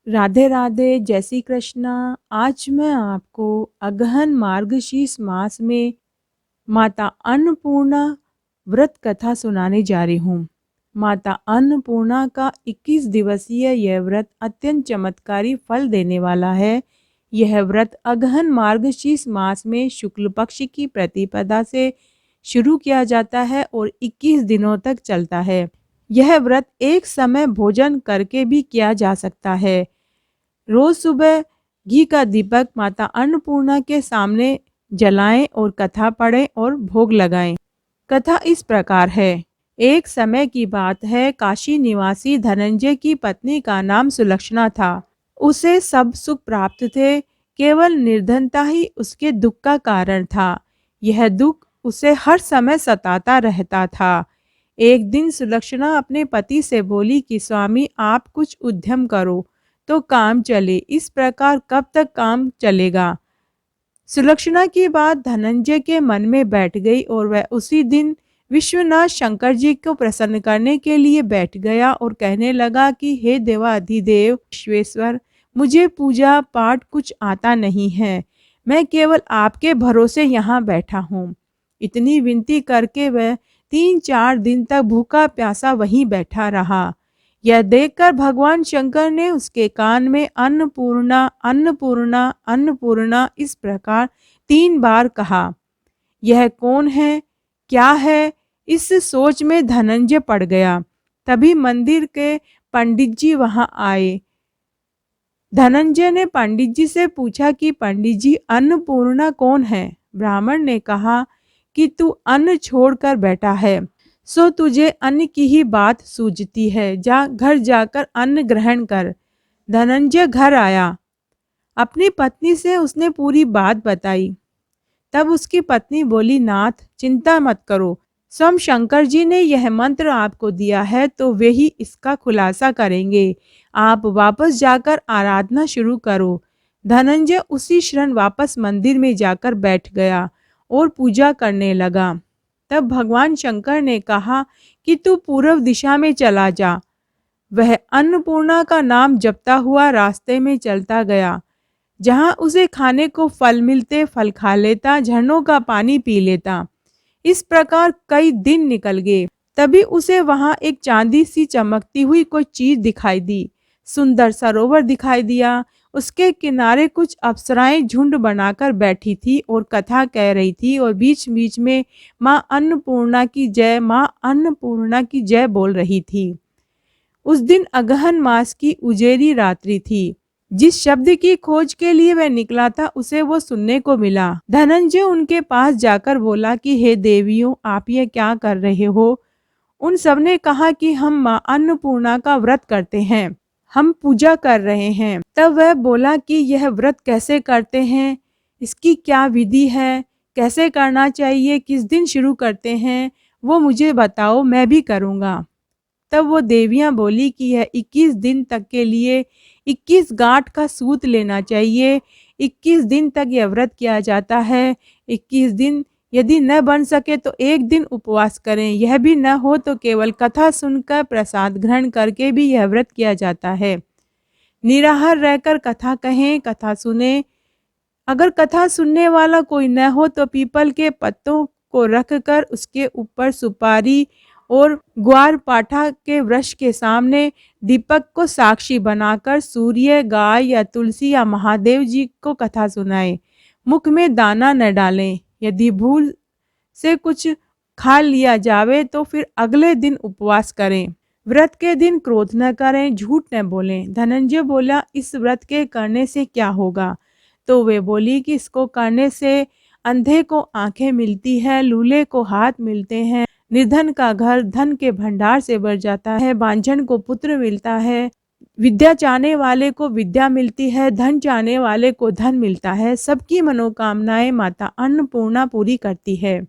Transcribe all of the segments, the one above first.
राधे राधे, जय श्री कृष्णा। आज मैं आपको अगहन मार्गशीर्ष मास में माता अन्नपूर्णा व्रत कथा सुनाने जा रही हूँ। माता अन्नपूर्णा का 21 दिवसीय यह व्रत अत्यंत चमत्कारी फल देने वाला है। यह व्रत अगहन मार्गशीर्ष मास में शुक्ल पक्ष की प्रतिपदा से शुरू किया जाता है और 21 दिनों तक चलता है। यह व्रत एक समय भोजन करके भी किया जा सकता है। रोज सुबह घी का दीपक माता अन्नपूर्णा के सामने जलाएं और कथा पढ़ें और भोग लगाएं। कथा इस प्रकार है। एक समय की बात है, काशी निवासी धनंजय की पत्नी का नाम सुलक्षणा था। उसे सब सुख प्राप्त थे, केवल निर्धनता ही उसके दुख का कारण था। यह दुख उसे हर समय सताता रहता था। एक दिन सुलक्षणा अपने पति से बोली कि स्वामी, आप कुछ उद्यम करो तो काम चले, इस प्रकार कब तक काम चलेगा। सुलक्षणा की बात धनंजय के मन में बैठ गई और वह उसी दिन विश्वनाथ शंकर जी को प्रसन्न करने के लिए बैठ गया और कहने लगा कि हे देवाधिदेव विश्वेश्वर, मुझे पूजा पाठ कुछ आता नहीं है, मैं केवल आपके भरोसे यहाँ बैठा हूँ। इतनी विनती करके वह 3-4 दिन तक भूखा प्यासा वहीं बैठा रहा। यह देखकर भगवान शंकर ने उसके कान में अन्नपूर्णा अन्नपूर्णा अन्नपूर्णा इस प्रकार 3 बार कहा। यह कौन है, क्या है, इस सोच में धनंजय पड़ गया। तभी मंदिर के पंडित जी वहां आए। धनंजय ने पंडित जी से पूछा कि पंडित जी, अन्नपूर्णा कौन है। ब्राह्मण ने कहा कि तू अन्न छोड़कर बैठा है, सो तुझे अन्न की ही बात सूझती है, जा घर जाकर अन्न ग्रहण कर। धनंजय घर आया। अपनी पत्नी से उसने पूरी बात बताई। तब उसकी पत्नी बोली, नाथ चिंता मत करो, स्वयं शंकर जी ने यह मंत्र आपको दिया है तो वे ही इसका खुलासा करेंगे। आप वापस जाकर आराधना शुरू करो। धनंजय उसी क्षण वापस मंदिर में जाकर बैठ गया और पूजा करने लगा। तब भगवान शंकर ने कहा कि तू पूर्व दिशा में चला जा। वह अन्नपूर्णा का नाम जपता हुआ रास्ते में चलता गया। जहां उसे खाने को फल मिलते फल खा लेता, झरनों का पानी पी लेता। इस प्रकार कई दिन निकल गए। तभी उसे वहां एक चांदी सी चमकती हुई कोई चीज दिखाई दी। सुंदर सरोवर दिखाई दिया। उसके किनारे कुछ अप्सराएं झुंड बनाकर बैठी थी और कथा कह रही थी और बीच बीच में माँ अन्नपूर्णा की जय, माँ अन्नपूर्णा की जय बोल रही थी। उस दिन अगहन मास की उजेरी रात्रि थी। जिस शब्द की खोज के लिए वह निकला था उसे वो सुनने को मिला। धनंजय उनके पास जाकर बोला कि हे देवियों, आप ये क्या कर रहे हो। उन सब ने कहा कि हम माँ अन्नपूर्णा का व्रत करते हैं, हम पूजा कर रहे हैं। तब वह बोला कि यह व्रत कैसे करते हैं, इसकी क्या विधि है, कैसे करना चाहिए, किस दिन शुरू करते हैं, वो मुझे बताओ, मैं भी करूँगा। तब वो देवियां बोली कि यह 21 दिन तक के लिए 21 गांठ का सूत लेना चाहिए। 21 दिन तक यह व्रत किया जाता है। 21 दिन यदि न बन सके तो एक दिन उपवास करें। यह भी न हो तो केवल कथा सुनकर प्रसाद ग्रहण करके भी यह व्रत किया जाता है। निराहार रहकर कथा कहें, कथा सुने। अगर कथा सुनने वाला कोई न हो तो पीपल के पत्तों को रखकर उसके ऊपर सुपारी और ग्वार पाठा के वृक्ष के सामने दीपक को साक्षी बनाकर सूर्य, गाय या तुलसी या महादेव जी को कथा सुनाएं। मुख में दाना न डालें। यदि भूल से कुछ खा लिया जावे तो फिर अगले दिन उपवास करें। व्रत के दिन क्रोध न करें, झूठ न बोलें। धनंजय बोला, इस व्रत के करने से क्या होगा। तो वे बोली कि इसको करने से अंधे को आंखें मिलती है, लूले को हाथ मिलते हैं, निर्धन का घर धन के भंडार से भर जाता है, बांझन को पुत्र मिलता है, विद्या चाहने वाले को विद्या मिलती है, धन चाहने वाले को धन मिलता है, सबकी मनोकामनाएं माता अन्नपूर्णा पूरी करती है।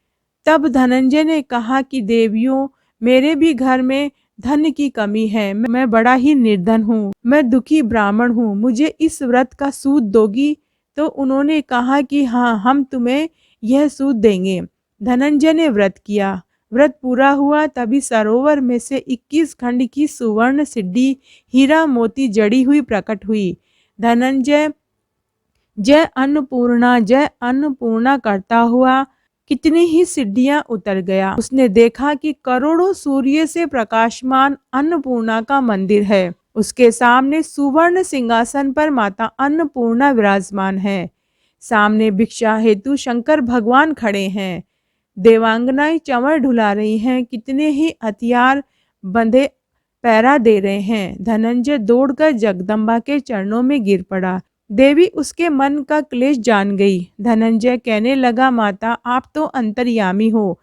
तब धनंजय ने कहा कि देवियों, मेरे भी घर में धन की कमी है, मैं बड़ा ही निर्धन हूँ, मैं दुखी ब्राह्मण हूँ, मुझे इस व्रत का सूद दोगी। तो उन्होंने कहा कि हाँ, हम तुम्हें यह सूद देंगे। धनंजय ने व्रत किया। व्रत पूरा हुआ तभी सरोवर में से 21 खंड की सुवर्ण सिद्धि हीरा मोती जड़ी हुई प्रकट हुई। धनंजय जय अन्नपूर्णा करता हुआ कितनी ही सीढ़ियां उतर गया। उसने देखा कि करोड़ों सूर्य से प्रकाशमान अन्नपूर्णा का मंदिर है। उसके सामने सुवर्ण सिंहासन पर माता अन्नपूर्णा विराजमान है। सामने भिक्षा हेतु शंकर भगवान खड़े हैं। देवांगनाएं चंवर ढुला रही हैं। कितने ही हथियार बंधे पहरा दे रहे हैं। धनंजय दौड़कर जगदम्बा के चरणों में गिर पड़ा। देवी उसके मन का क्लेश जान गई। धनंजय कहने लगा, माता आप तो अंतर्यामी हो,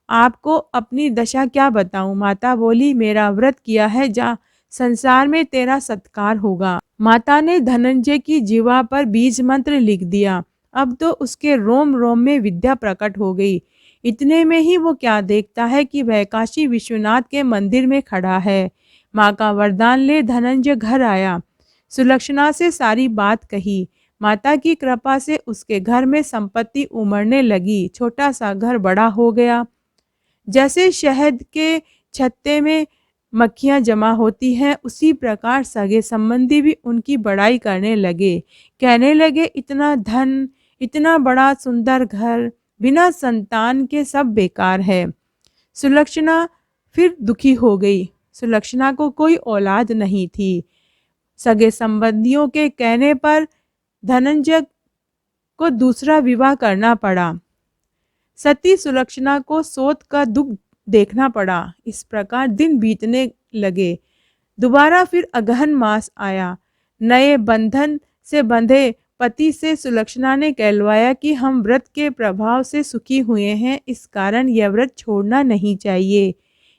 आपको अपनी दशा क्या बताऊं। माता बोली, मेरा व्रत किया है, जा संसार में तेरा सत्कार होगा। माता ने धनंजय की जीवा पर बीज मंत्र लिख दिया। अब तो उसके रोम रोम में विद्या प्रकट हो गई। इतने में ही वो क्या देखता है कि वह काशी विश्वनाथ के मंदिर में खड़ा है। माँ का वरदान ले धनंजय घर आया। सुलक्षणा से सारी बात कही। माता की कृपा से उसके घर में संपत्ति उमड़ने लगी। छोटा सा घर बड़ा हो गया। जैसे शहद के छत्ते में मक्खियां जमा होती हैं, उसी प्रकार सगे संबंधी भी उनकी बड़ाई करने लगे। कहने लगे, इतना धन, इतना बड़ा सुंदर घर, बिना संतान के सब बेकार है। सुलक्षणा फिर दुखी हो गई। सुलक्षणा को कोई औलाद नहीं थी। सगे संबंधियों के कहने पर धनंजय को दूसरा विवाह करना पड़ा। सती सुलक्षणा को सोत का दुख देखना पड़ा। इस प्रकार दिन बीतने लगे। दोबारा फिर अगहन मास आया। नए बंधन से बंधे पति से सुलक्षणा ने कहलवाया कि हम व्रत के प्रभाव से सुखी हुए हैं, इस कारण यह व्रत छोड़ना नहीं चाहिए।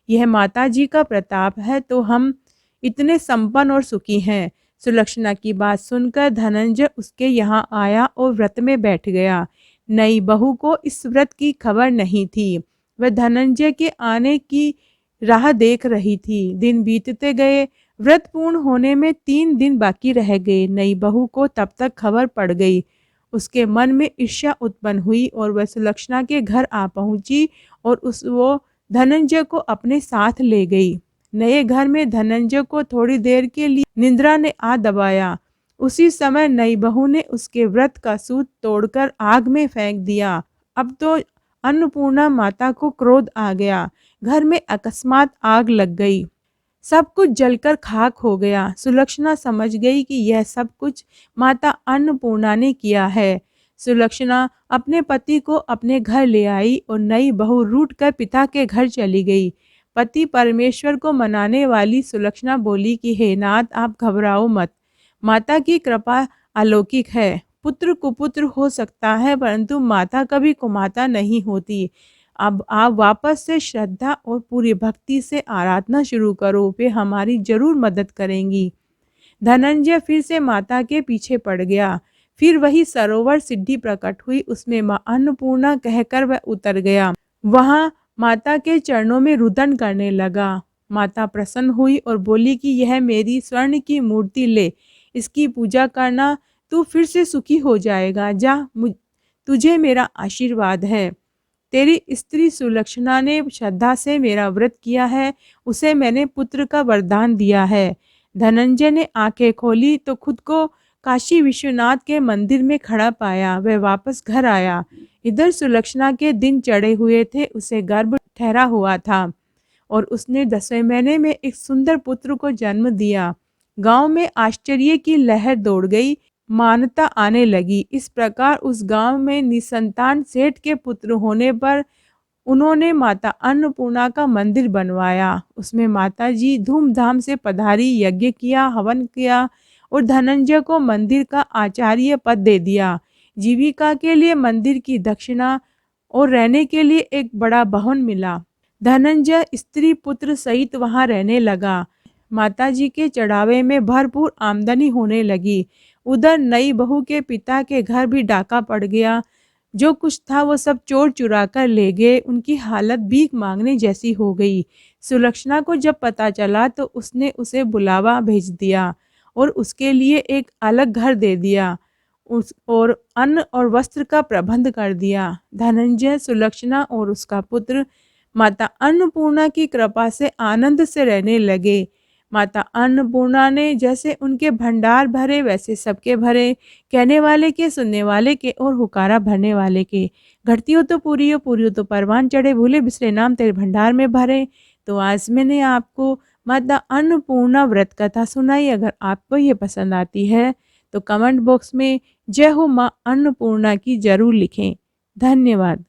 यह माता जी का प्रताप है तो हम इतने संपन्न और सुखी हैं। सुलक्षणा की बात सुनकर धनंजय उसके यहाँ आया और व्रत में बैठ गया। नई बहू को इस व्रत की खबर नहीं थी। वह धनंजय के आने की राह देख रही थी। दिन बीतते गए। व्रत पूर्ण होने में 3 दिन बाकी रह गए। नई बहू को तब तक खबर पड़ गई। उसके मन में ईर्ष्या उत्पन्न हुई और वह सुलक्षणा के घर आ पहुंची और वो धनंजय को अपने साथ ले गई। नए घर में धनंजय को थोड़ी देर के लिए निद्रा ने आ दबाया। उसी समय नई बहू ने उसके व्रत का सूत तोड़कर आग में फेंक दिया। अब तो अन्नपूर्णा माता को क्रोध आ गया। घर में अकस्मात आग लग गई। सब कुछ जलकर खाक हो गया। सुलक्षणा समझ गई कि यह सब कुछ माता अन्नपूर्णा ने किया है। सुलक्षणा अपने पति को अपने घर ले आई और नई बहू रूठ कर पिता के घर चली गई। पति परमेश्वर को मनाने वाली सुलक्षणा बोली कि हे नाथ, आप घबराओ मत, माता की कृपा अलौकिक है। पुत्र कुपुत्र हो सकता है परंतु माता कभी कुमाता नहीं होती। अब आप वापस से श्रद्धा और पूरी भक्ति से आराधना शुरू करो, वे हमारी जरूर मदद करेंगी। धनंजय फिर से माता के पीछे पड़ गया। फिर वही सरोवर सिद्धि प्रकट हुई। उसमें मां अन्नपूर्णा कहकर वह उतर गया। वहां माता के चरणों में रुदन करने लगा। माता प्रसन्न हुई और बोली कि यह मेरी स्वर्ण की मूर्ति ले, इसकी पूजा करना, तू फिर से सुखी हो जाएगा। जा, तुझे मेरा आशीर्वाद है। तेरी स्त्री सुलक्षणा ने श्रद्धा से मेरा व्रत किया है, उसे मैंने पुत्र का वरदान दिया है। धनंजय ने आंखें खोली तो खुद को काशी विश्वनाथ के मंदिर में खड़ा पाया। वह वापस घर आया। इधर सुलक्षणा के दिन चढ़े हुए थे। उसे गर्भ ठहरा हुआ था और उसने 10वें महीने में एक सुंदर पुत्र को जन्म दिया। गांव में आश्चर्य की लहर दौड़ गई। मान्यता आने लगी। इस प्रकार उस गांव में निसंतान सेठ के पुत्र होने पर उन्होंने माता अन्नपूर्णा का मंदिर बनवाया। उसमें माता जी धूमधाम से पधारी, यज्ञ किया, हवन किया और धनंजय को मंदिर का आचार्य पद दे दिया। जीविका के लिए मंदिर की दक्षिणा और रहने के लिए एक बड़ा भवन मिला। धनंजय स्त्री पुत्र सहित वहां रहने लगा। माता जी के चढ़ावे में भरपूर आमदनी होने लगी। उधर नई बहू के पिता के घर भी डाका पड़ गया। जो कुछ था वो सब चोर चुरा कर ले गए। उनकी हालत भीख मांगने जैसी हो गई। सुलक्षणा को जब पता चला तो उसने उसे बुलावा भेज दिया और उसके लिए एक अलग घर दे दिया और अन्न और वस्त्र का प्रबंध कर दिया। धनंजय, सुलक्षणा और उसका पुत्र माता अन्नपूर्णा की कृपा से आनंद से रहने लगे। माता अन्नपूर्णा ने जैसे उनके भंडार भरे वैसे सबके भरे, कहने वाले के, सुनने वाले के और हुकारा भरने वाले के। घटती हो तो पूरी हो तो परवान चढ़े, भूले बिसरे नाम तेरे भंडार में भरे। तो आज मैंने आपको माता अन्नपूर्णा व्रत कथा सुनाई। अगर आपको ये पसंद आती है तो कमेंट बॉक्स में जय हो माँ अन्नपूर्णा की जरूर लिखें। धन्यवाद।